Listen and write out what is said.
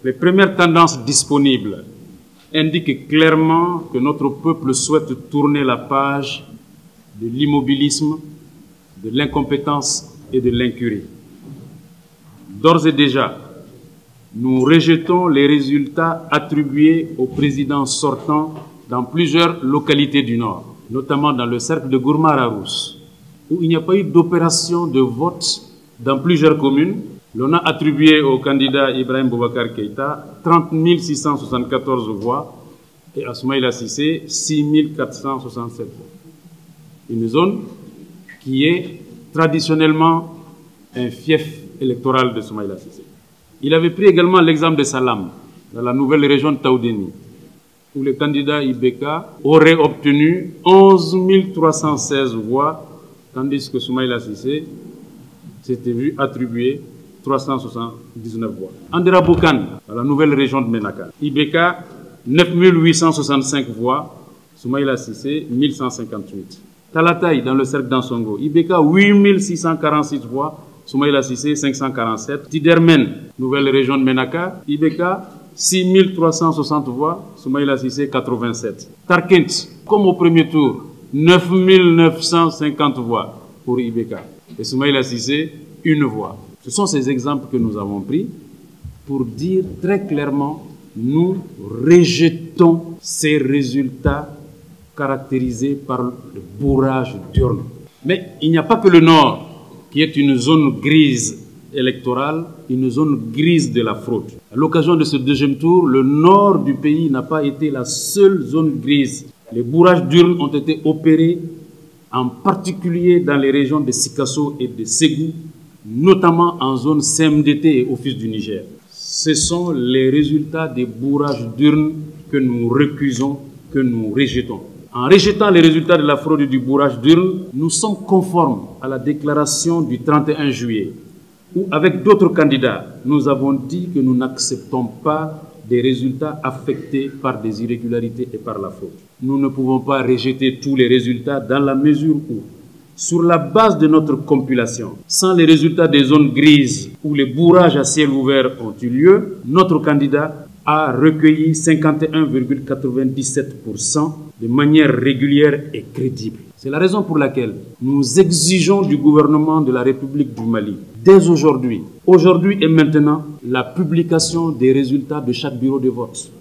Les premières tendances disponibles indiquent clairement que notre peuple souhaite tourner la page de l'immobilisme, de l'incompétence et de l'incurie. D'ores et déjà, nous rejetons les résultats attribués au président sortant dans plusieurs localités du Nord, notamment dans le cercle de Gourmara-Rousse, où il n'y a pas eu d'opération de vote dans plusieurs communes. L'on a attribué au candidat Ibrahim Boubacar Keïta 30 674 voix et à Soumaïla Cissé 6 467 voix. Une zone qui est traditionnellement un fief électoral de Soumaïla Cissé. Il avait pris également l'exemple de Salam, dans la nouvelle région de Taoudéni, où le candidat Ibeka aurait obtenu 11 316 voix, tandis que Soumaïla Cissé s'était vu attribuer 379 voix. Andera Boukan, dans la nouvelle région de Ménaka, Ibeka 9 865 voix, Soumaïla Cissé 1158. Talatay, dans le cercle d'Ansongo, Ibeka 8 646 voix, Soumaïla Cissé 547. Tidermen, nouvelle région de Ménaka, Ibeka 6 360 voix, Soumaïla Cissé 87. Tarkent, comme au premier tour, 9 950 voix pour Ibeka. Et Soumaïla Cissé, 1 voix. Ce sont ces exemples que nous avons pris pour dire très clairement, nous rejetons ces résultats caractérisés par le bourrage d'urnes. Mais il n'y a pas que le Nord qui est une zone grise électorale, une zone grise de la fraude. À l'occasion de ce deuxième tour, le Nord du pays n'a pas été la seule zone grise. Les bourrages d'urnes ont été opérés en particulier dans les régions de Sikasso et de Ségou, notamment en zone CMDT et Office du Niger. Ce sont les résultats des bourrages d'urnes que nous récusons, que nous rejetons. En rejetant les résultats de la fraude et du bourrage d'urnes, nous sommes conformes à la déclaration du 31 juillet, où avec d'autres candidats, nous avons dit que nous n'acceptons pas des résultats affectés par des irrégularités et par la fraude. Nous ne pouvons pas rejeter tous les résultats dans la mesure où, sur la base de notre compilation, sans les résultats des zones grises où les bourrages à ciel ouvert ont eu lieu, notre candidat a recueilli 51,97% de manière régulière et crédible. C'est la raison pour laquelle nous exigeons du gouvernement de la République du Mali, dès aujourd'hui et maintenant, la publication des résultats de chaque bureau de vote.